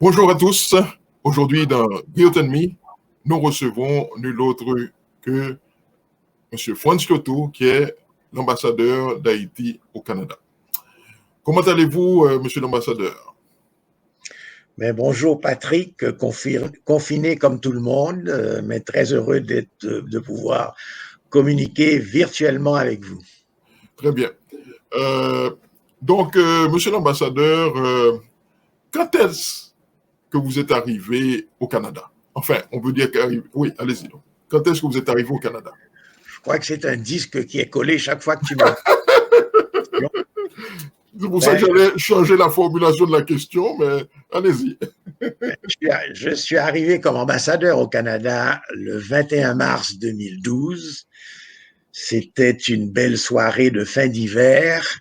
Bonjour à tous. Aujourd'hui, dans Guillotin Me, nous recevons nul autre que M. Franz Loto, qui est l'ambassadeur d'Haïti au Canada. Comment allez-vous, Monsieur l'ambassadeur? Mais bonjour Patrick, confiné comme tout le monde, mais très heureux de pouvoir communiquer virtuellement avec vous. Très bien. Monsieur l'ambassadeur, quand est-ce que vous êtes arrivé au Canada? Enfin, on peut dire qu'arrivé. Oui, allez-y. Quand est-ce que vous êtes arrivé au Canada? Je crois que c'est un disque qui est collé chaque fois que tu me... C'est pour ça que j'allais changer la formulation de la question, mais allez-y. Je suis arrivé comme ambassadeur au Canada le 21 mars 2012. C'était une belle soirée de fin d'hiver,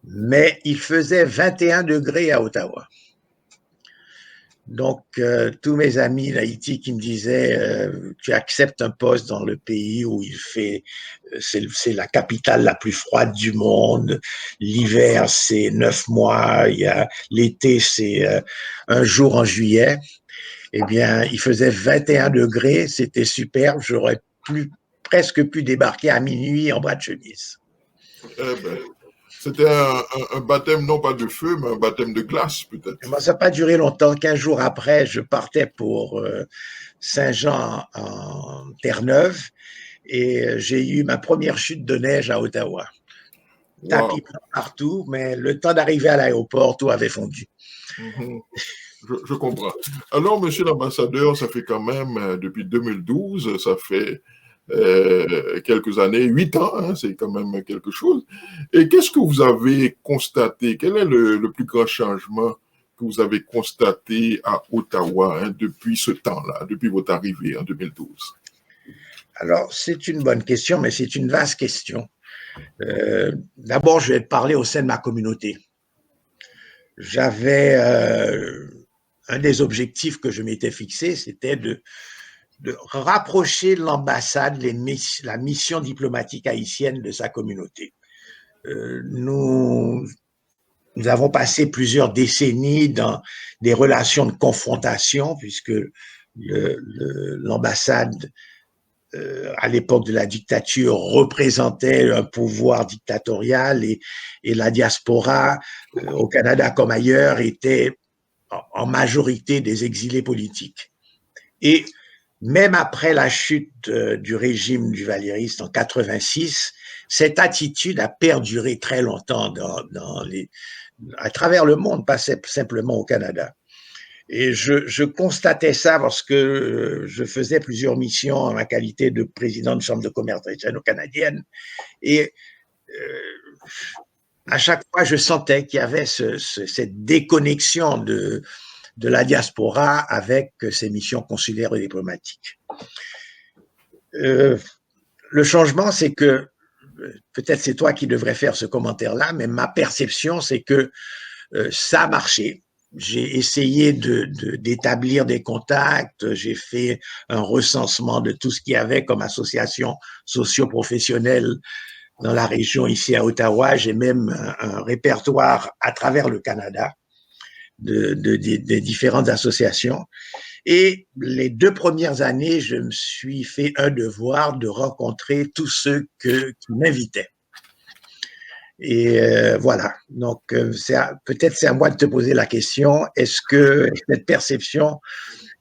mais il faisait 21 degrés à Ottawa. Donc, tous mes amis d'Haïti qui me disaient tu acceptes un poste dans le pays où il fait, c'est la capitale la plus froide du monde. L'hiver, c'est 9 mois. L'été, c'est un jour en juillet. Eh bien, il faisait 21 degrés. C'était superbe. J'aurais presque pu débarquer à minuit en bras de chemise. C'était un baptême, non pas de feu, mais un baptême de glace, peut-être. Bon, ça n'a pas duré longtemps. 15 jours après, je partais pour Saint-Jean en Terre-Neuve et j'ai eu ma première chute de neige à Ottawa. Wow. Tapis partout, mais le temps d'arriver à l'aéroport, tout avait fondu. Mm-hmm. Je comprends. Alors, monsieur l'ambassadeur, ça fait quand même, depuis 2012, ça fait quelques années, 8 ans, hein, c'est quand même quelque chose. Et qu'est-ce que vous avez constaté? Quel est le plus grand changement que vous avez constaté à Ottawa depuis ce temps-là, depuis votre arrivée en 2012? Alors, c'est une bonne question, mais c'est une vaste question. D'abord, je vais te parler au sein de ma communauté. J'avais un des objectifs que je m'étais fixé, c'était de rapprocher l'ambassade, la mission diplomatique haïtienne de sa communauté. Nous avons passé plusieurs décennies dans des relations de confrontation, puisque l'ambassade, à l'époque de la dictature, représentait un pouvoir dictatorial et la diaspora, au Canada comme ailleurs, était en majorité des exilés politiques. Et même après la chute du régime du Valériste en 86, cette attitude a perduré très longtemps à travers le monde, pas simplement au Canada. Et je constatais ça parce que je faisais plusieurs missions en ma qualité de président de chambre de commerce haïtiano-canadienne. Et à chaque fois, je sentais qu'il y avait cette déconnexion de la diaspora avec ses missions consulaires et diplomatiques. Le changement, c'est que, peut-être c'est toi qui devrais faire ce commentaire-là, mais ma perception, c'est que ça a marché. J'ai essayé d'établir des contacts, j'ai fait un recensement de tout ce qu'il y avait comme association socio-professionnelle dans la région ici à Ottawa. J'ai même un répertoire à travers le Canada des différentes associations. Et les 2 premières années, je me suis fait un devoir de rencontrer tous ceux qui m'invitaient. Et voilà. Donc, peut-être c'est à moi de te poser la question. Est-ce que cette perception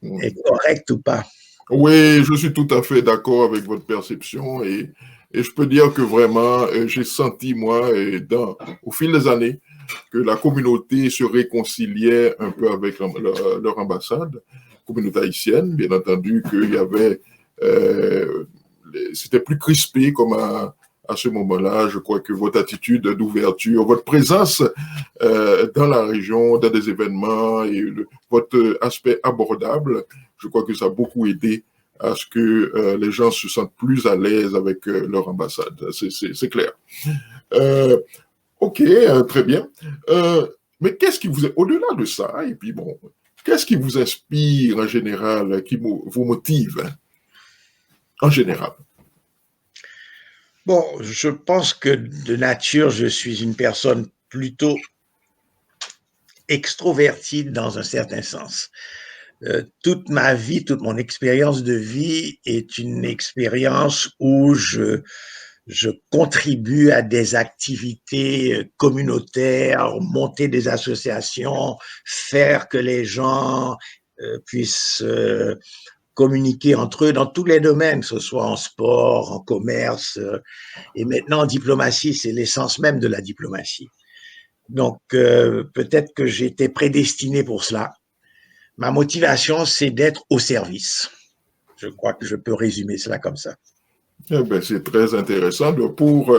est correcte ou pas? Oui, je suis tout à fait d'accord avec votre perception et je peux dire que vraiment, j'ai senti, moi, au fil des années, que la communauté se réconciliait un peu avec leur ambassade, communauté haïtienne, bien entendu, qu'il y avait, c'était plus crispé comme à ce moment-là. Je crois que votre attitude d'ouverture, votre présence dans la région, dans des événements et votre aspect abordable, je crois que ça a beaucoup aidé à ce que les gens se sentent plus à l'aise avec leur ambassade. C'est clair. Ok, très bien. Mais qu'est-ce qui vous est au-delà de ça? Et puis bon, qu'est-ce qui vous inspire en général, qui vous motive en général? Bon, je pense que de nature, je suis une personne plutôt extroverti dans un certain sens. Toute ma vie, toute mon expérience de vie est une expérience où je contribue à des activités communautaires, monter des associations, faire que les gens puissent communiquer entre eux dans tous les domaines, que ce soit en sport, en commerce, et maintenant en diplomatie, c'est l'essence même de la diplomatie. Donc, peut-être que j'étais prédestiné pour cela. Ma motivation, c'est d'être au service. Je crois que je peux résumer cela comme ça. Eh ben, c'est très intéressant. Donc, pour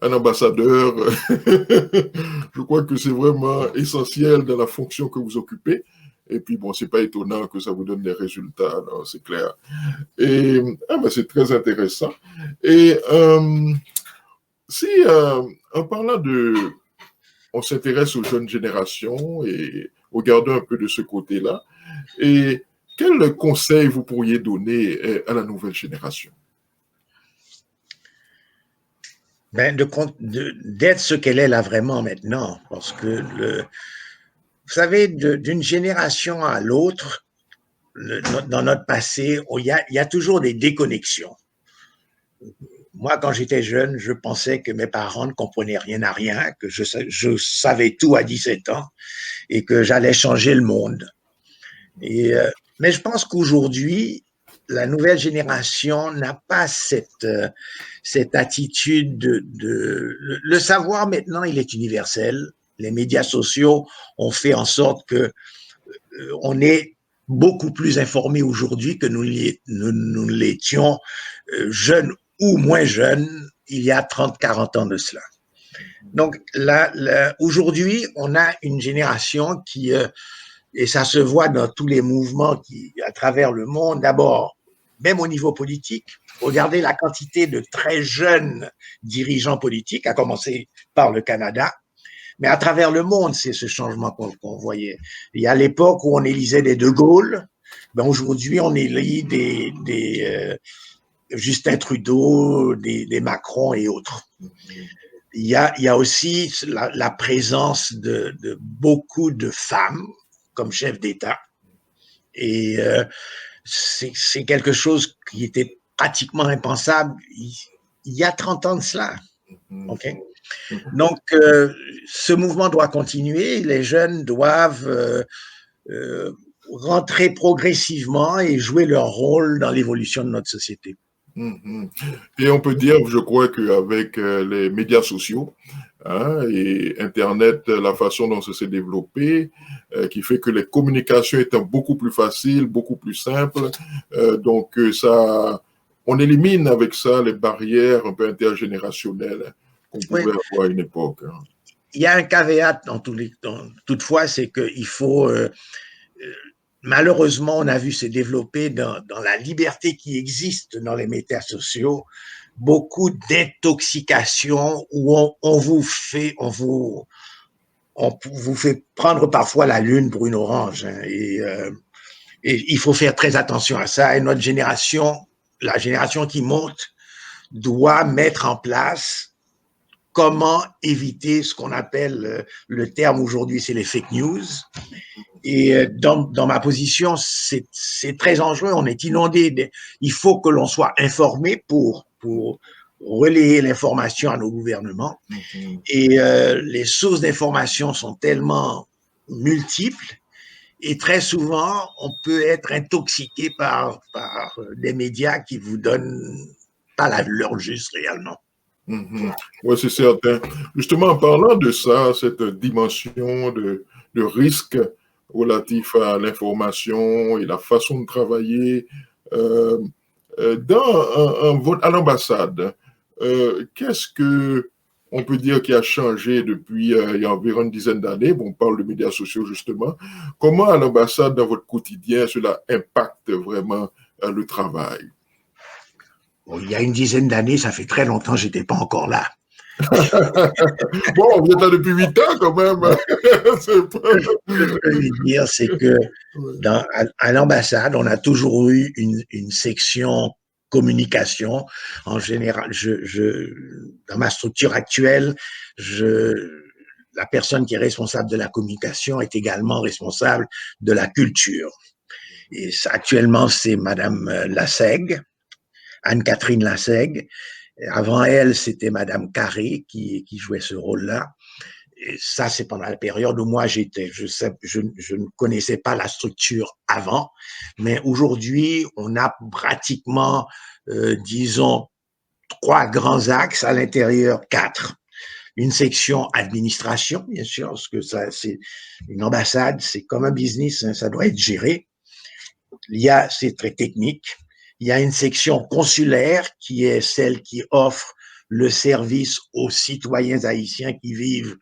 un ambassadeur, je crois que c'est vraiment essentiel dans la fonction que vous occupez. Et puis, bon, c'est pas étonnant que ça vous donne des résultats, c'est clair. Et ben, c'est très intéressant. Et si, en parlant de, on s'intéresse aux jeunes générations et regardons un peu de ce côté-là, et quel conseil vous pourriez donner à la nouvelle génération? Ben, d'être ce qu'elle est là vraiment maintenant, parce que vous savez, d'une génération à l'autre, dans notre passé, il y a toujours des déconnexions. Moi, quand j'étais jeune, je pensais que mes parents ne comprenaient rien à rien, que je savais tout à 17 ans et que j'allais changer le monde. Mais je pense qu'aujourd'hui, la nouvelle génération n'a pas cette attitude le savoir maintenant, il est universel. Les médias sociaux ont fait en sorte que on est beaucoup plus informés aujourd'hui que nous l'étions jeunes ou moins jeunes il y a 30, 40 ans de cela. Donc aujourd'hui, on a une génération qui, et ça se voit dans tous les mouvements à travers le monde, d'abord, même au niveau politique, regardez la quantité de très jeunes dirigeants politiques, à commencer par le Canada, mais à travers le monde, c'est ce changement qu'on voyait. Il y a l'époque où on élisait des De Gaulle, ben aujourd'hui on élit des Justin Trudeau, des Macron et autres. Il y a aussi la présence de beaucoup de femmes comme chef d'État. Et c'est quelque chose qui était pratiquement impensable il y a 30 ans de cela. Okay? Donc, ce mouvement doit continuer. Les jeunes doivent rentrer progressivement et jouer leur rôle dans l'évolution de notre société. Et on peut dire, je crois qu'avec les médias sociaux, hein, et Internet, la façon dont ça s'est développé, qui fait que les communications étant beaucoup plus faciles, beaucoup plus simples, donc ça, on élimine avec ça les barrières un peu intergénérationnelles qu'on pouvait avoir à une époque. Hein. Il y a un caveat toutefois, c'est qu'il faut malheureusement, on a vu se développer dans la liberté qui existe dans les médias sociaux beaucoup d'intoxication où on vous fait prendre parfois la lune pour une orange. Hein, et il faut faire très attention à ça. Et notre génération, la génération qui monte, doit mettre en place comment éviter ce qu'on appelle, le terme aujourd'hui, c'est les fake news. Et dans ma position, c'est très dangereux. On est inondé. Il faut que l'on soit informé pour relayer l'information à nos gouvernements. Et les sources d'information sont tellement multiples. Et très souvent, on peut être intoxiqué par des médias qui vous donnent pas leur juste réellement. Oui, c'est certain. Justement, en parlant de ça, cette dimension de risque relatif à l'information et la façon de travailler, à l'ambassade, qu'est-ce que on peut dire qui a changé depuis il y a environ une dizaine d'années? Bon, on parle de médias sociaux justement. Comment à l'ambassade, dans votre quotidien, cela impacte vraiment le travail? Bon, il y a une dizaine d'années, ça fait très longtemps que je n'étais pas encore là. Bon, vous êtes là depuis 8 ans quand même. Ce que je peux lui dire, c'est que à l'ambassade, on a toujours eu une section communication. En général, dans ma structure actuelle, la personne qui est responsable de la communication est également responsable de la culture. Et actuellement, c'est Madame Lassègue, Anne-Catherine Lassègue. Avant elle, c'était Madame Carré qui jouait ce rôle-là. Et ça, c'est pendant la période où moi j'étais. Je ne connaissais pas la structure avant, mais aujourd'hui, on a pratiquement, disons, 3 grands axes, à l'intérieur 4. Une section administration, bien sûr, parce que ça, c'est une ambassade, c'est comme un business, hein, ça doit être géré. C'est très technique. Il y a une section consulaire qui est celle qui offre le service aux citoyens haïtiens qui vivent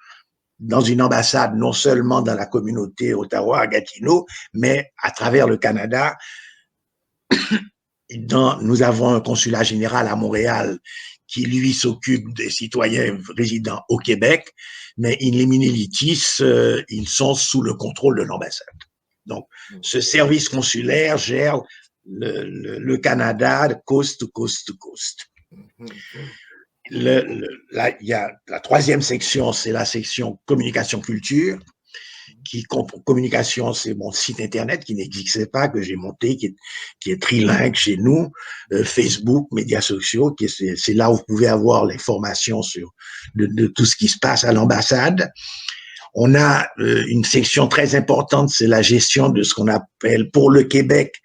dans une ambassade, non seulement dans la communauté Ottawa, à Gatineau, mais à travers le Canada. Nous avons un consulat général à Montréal qui, lui, s'occupe des citoyens résidant au Québec, mais in limine litis, ils sont sous le contrôle de l'ambassade. Donc, ce service consulaire gère le Canada de coast to coast to coast. Il y a la 3e section, c'est la section communication-culture, communication, c'est mon site internet qui n'existait pas, que j'ai monté, qui est trilingue chez nous, Facebook, médias sociaux, c'est là où vous pouvez avoir l'information de tout ce qui se passe à l'ambassade. On a une section très importante, c'est la gestion de ce qu'on appelle pour le Québec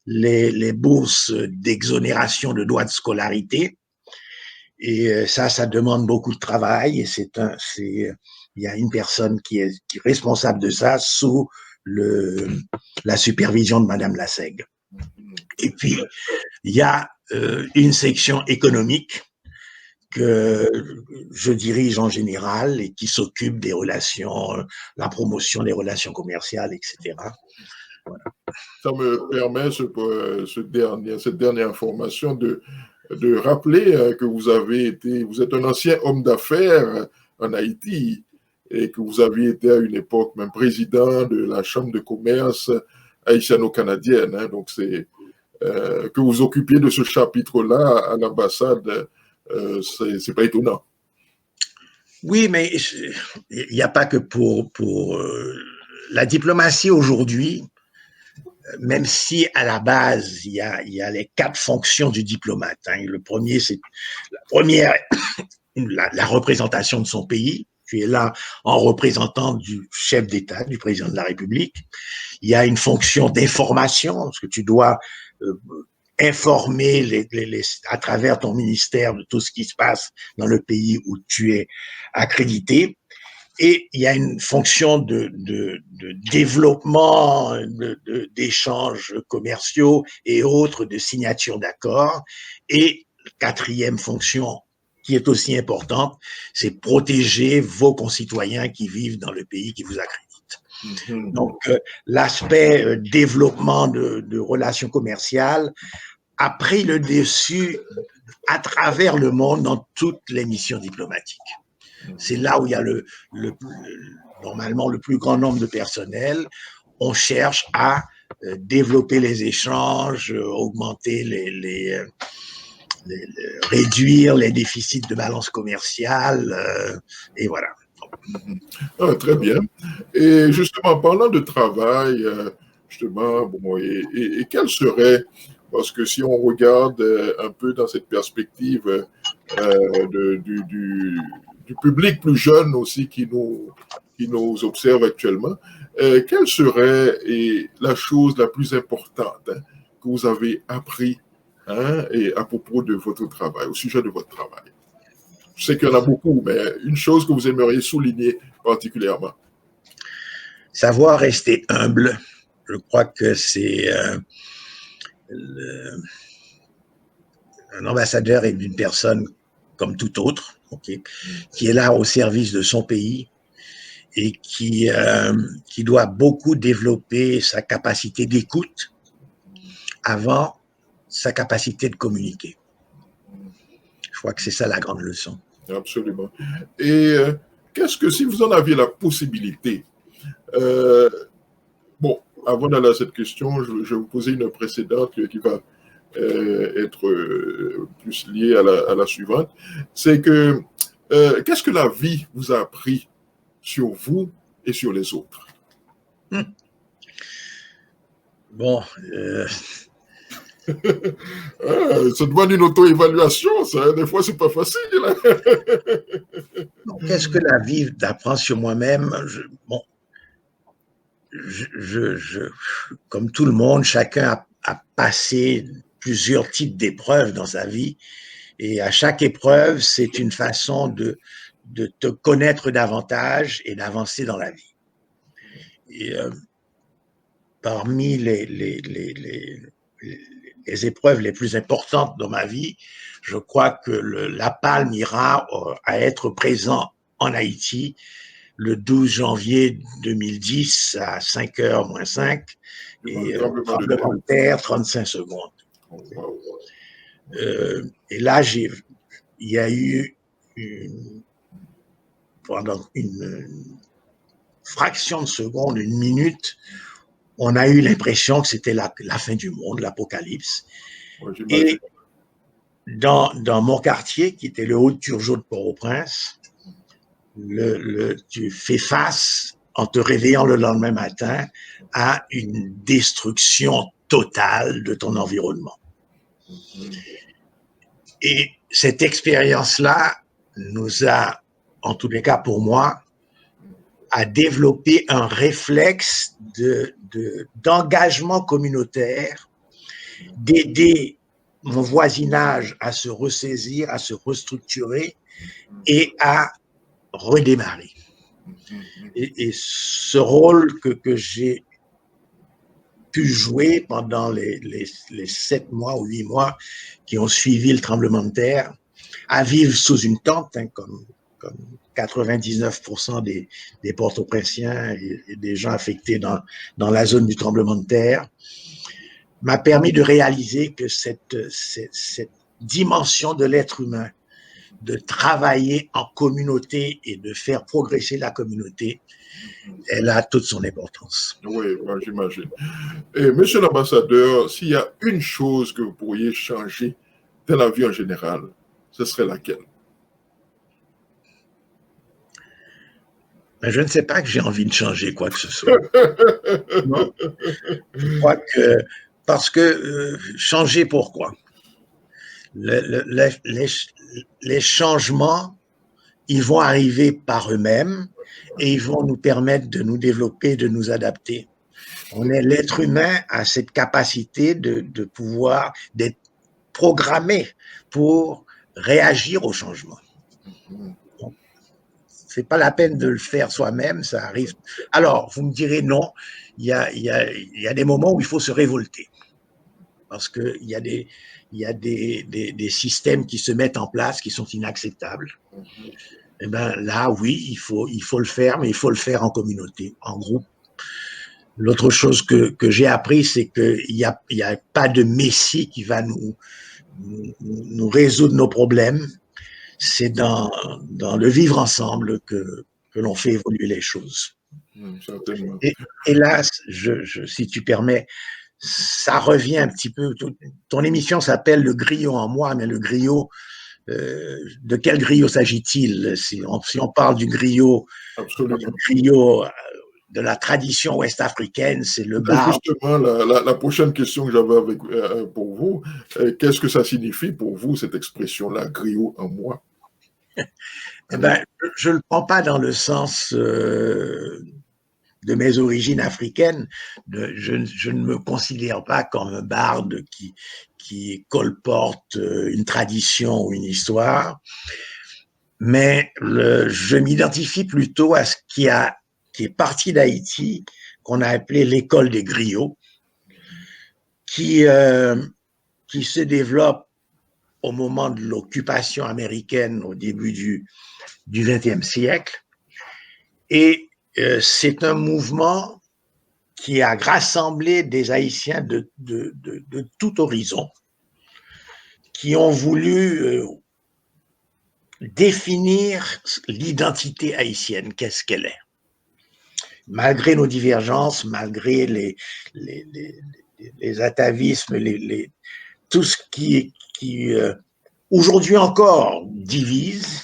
les bourses d'exonération de droits de scolarité. Et ça demande beaucoup de travail. Et il y a une personne qui est responsable de ça sous la supervision de Madame Lassègue. Et puis, il y a une section économique que je dirige en général et qui s'occupe des relations, la promotion des relations commerciales, etc. Voilà. Ça me permet, cette dernière information, de rappeler que vous êtes un ancien homme d'affaires en Haïti et que vous aviez été à une époque même président de la Chambre de commerce haïtiano-canadienne. Hein, donc, c'est que vous occupiez de ce chapitre-là à l'ambassade, c'est pas étonnant. Oui, mais il n'y a pas que pour la diplomatie aujourd'hui, même si à la base, il y a les 4 fonctions du diplomate. Hein. Le premier, c'est la première, la représentation de son pays. Tu es là en représentant du chef d'État, du président de la République. Il y a une fonction d'information, parce que tu dois informer à travers ton ministère de tout ce qui se passe dans le pays où tu es accrédité. Et il y a une fonction de développement, d'échanges commerciaux et autres, de signature d'accords. Et 4e fonction, qui est aussi importante, c'est protéger vos concitoyens qui vivent dans le pays qui vous accrédite. Donc, l'aspect développement de relations commerciales a pris le dessus à travers le monde dans toutes les missions diplomatiques. C'est là où il y a normalement le plus grand nombre de personnel. On cherche à développer les échanges, augmenter réduire les déficits de balance commerciale, et voilà. Ah, très bien. Et justement, parlant de travail, justement, bon, et quel serait, parce que si on regarde un peu dans cette perspective du public plus jeune aussi qui nous observe actuellement, quelle serait la chose la plus importante que vous avez appris et à propos de votre travail, au sujet de votre travail? Je sais qu'il y en a beaucoup, mais une chose que vous aimeriez souligner particulièrement. Savoir rester humble. Je crois que c'est un ambassadeur est une personne comme tout autre, okay, qui est là au service de son pays et qui doit beaucoup développer sa capacité d'écoute avant sa capacité de communiquer. Je crois que c'est ça la grande leçon. Absolument. Et qu'est-ce que, si vous en aviez la possibilité, bon, avant d'aller à cette question, je vais vous poser une précédente qui va être plus liée à la suivante. C'est que, qu'est-ce que la vie vous a appris sur vous et sur les autres? Bon, Ça demande une auto-évaluation, ça. Des fois, c'est pas facile. Hein. qu'est-ce que la vie d'apprendre sur moi-même? Bon, comme tout le monde, chacun a passé plusieurs types d'épreuves dans sa vie. Et à chaque épreuve, c'est une façon de te connaître davantage et d'avancer dans la vie. Et parmi les épreuves les plus importantes dans ma vie, je crois que la palme ira à être présent en Haïti le 12 janvier 2010 à 5h moins 5 et tremblement de terre, 35 secondes. Et là, il y a eu pendant une fraction de seconde, une minute, on a eu l'impression que c'était la fin du monde, l'apocalypse. Et dans mon quartier, qui était le Haut-Turgeau de Port-au-Prince, tu fais face, en te réveillant le lendemain matin, à une destruction totale de ton environnement. Et cette expérience-là nous a, en tous les cas pour moi, a développé un réflexe d'engagement communautaire, d'aider mon voisinage à se ressaisir, à se restructurer et à redémarrer. Et ce rôle que j'ai pu jouer pendant les 7 mois ou 8 mois qui ont suivi le tremblement de terre, à vivre sous une tente, hein, comme 99% des Port-au-Prinциens et des gens affectés dans la zone du tremblement de terre, m'a permis de réaliser que cette dimension de l'être humain, de travailler en communauté et de faire progresser la communauté, elle a toute son importance. Oui, j'imagine. Et monsieur l'ambassadeur, s'il y a une chose que vous pourriez changer dans la vie en général, ce serait laquelle? Je ne sais pas que j'ai envie de changer quoi que ce soit. Non. Je crois que, parce que changer pourquoi? Les changements, ils vont arriver par eux-mêmes et ils vont nous permettre de nous développer, de nous adapter. L'être humain a cette capacité de pouvoir d'être programmé pour réagir au changement. C'est pas la peine de le faire soi-même, ça arrive. Alors, vous me direz non, il y a des moments où il faut se révolter. Parce qu'il y a des systèmes qui se mettent en place qui sont inacceptables. Et bien là, oui, il faut le faire, mais il faut le faire en communauté, en groupe. L'autre chose que j'ai appris, c'est qu'il n'y a pas de messie qui va nous résoudre nos problèmes. C'est dans le vivre ensemble que l'on fait évoluer les choses. Et là, si tu permets, ça revient un petit peu. Ton émission s'appelle Le Griot en moi, mais le griot, de quel griot s'agit-il? Si on parle du griot, de la tradition ouest-africaine, c'est le bar. Justement, la prochaine question que j'avais pour vous, qu'est-ce que ça signifie pour vous, cette expression-là, griot en moi? Eh ben, je ne le prends pas dans le sens de mes origines africaines. Je ne me considère pas comme un barde qui colporte une tradition ou une histoire, mais je m'identifie plutôt à ce qui est parti d'Haïti, qu'on a appelé l'école des griots, qui se développe au moment de l'occupation américaine au début du XXe siècle. Et c'est un mouvement qui a rassemblé des Haïtiens de tout horizon, qui ont voulu définir l'identité haïtienne, qu'est-ce qu'elle est. Malgré nos divergences, malgré les atavismes, tout ce qui aujourd'hui encore divise,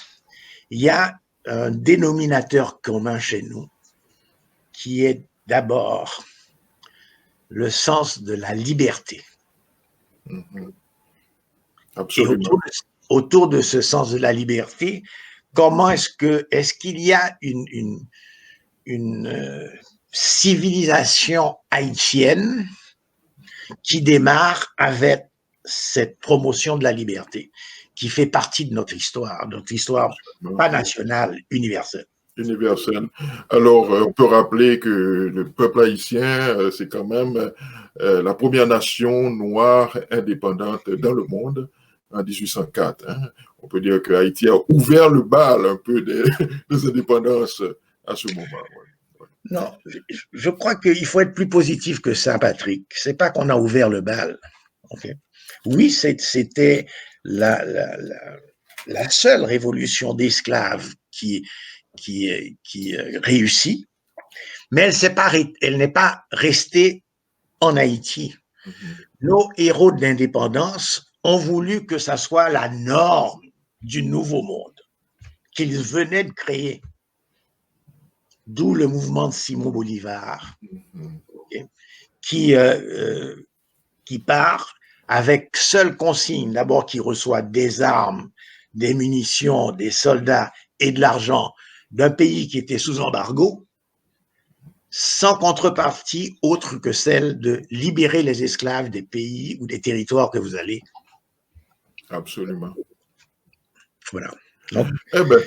il y a un dénominateur commun chez nous, qui est d'abord le sens de la liberté. Absolument. Et autour de ce sens de la liberté, comment est-ce qu'il y a une civilisation haïtienne qui démarre avec cette promotion de la liberté, qui fait partie de notre histoire pas nationale, universelle. Universelle. Alors, on peut rappeler que le peuple haïtien, c'est quand même la première nation noire indépendante dans le monde en 1804. Hein. On peut dire que Haïti a ouvert le bal un peu des indépendances à ce moment. Ouais. Non, je crois qu'il faut être plus positif que ça, Patrick. C'est pas qu'on a ouvert le bal. Okay? Oui, c'était la seule révolution d'esclaves qui réussit, mais elle n'est pas restée en Haïti. Nos héros de l'indépendance ont voulu que ça soit la norme du nouveau monde qu'ils venaient de créer. D'où le mouvement de Simon Bolivar, okay, qui part avec seule consigne, d'abord qu'il reçoit des armes, des munitions, des soldats et de l'argent d'un pays qui était sous embargo, sans contrepartie autre que celle de libérer les esclaves des pays ou des territoires que vous allez. Absolument. Voilà. Donc, eh bien,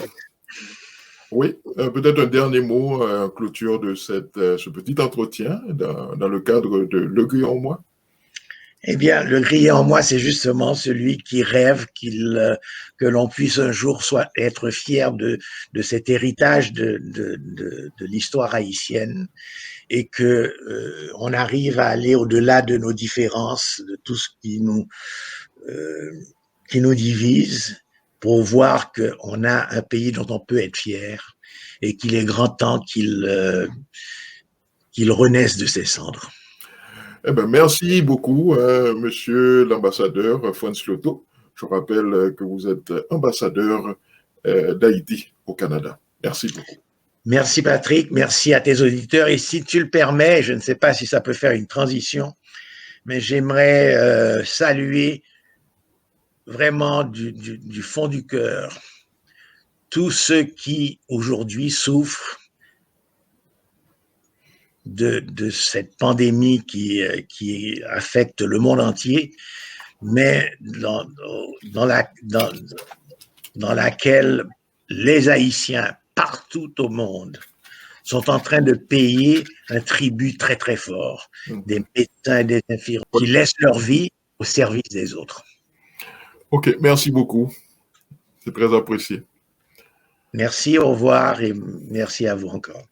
oui, peut-être un dernier mot en clôture de ce petit entretien dans le cadre de Le Gris en moi. Eh bien, le Gris en moi, c'est justement celui qui rêve que l'on puisse un jour être fier de cet héritage de l'histoire haïtienne et que on arrive à aller au-delà de nos différences, de tout ce qui nous divise, pour voir qu'on a un pays dont on peut être fier et qu'il est grand temps qu'il renaisse de ses cendres. Eh bien, merci beaucoup, monsieur l'ambassadeur Franz Lotto. Je rappelle que vous êtes ambassadeur d'Haïti au Canada. Merci beaucoup. Merci Patrick, merci à tes auditeurs. Et si tu le permets, je ne sais pas si ça peut faire une transition, mais j'aimerais saluer vraiment du fond du cœur tous ceux qui aujourd'hui souffrent de cette pandémie qui affecte le monde entier, mais dans laquelle les Haïtiens partout au monde sont en train de payer un tribut très très fort, des médecins et des infirmiers qui laissent leur vie au service des autres. Ok, merci beaucoup. C'est très apprécié. Merci, au revoir et merci à vous encore.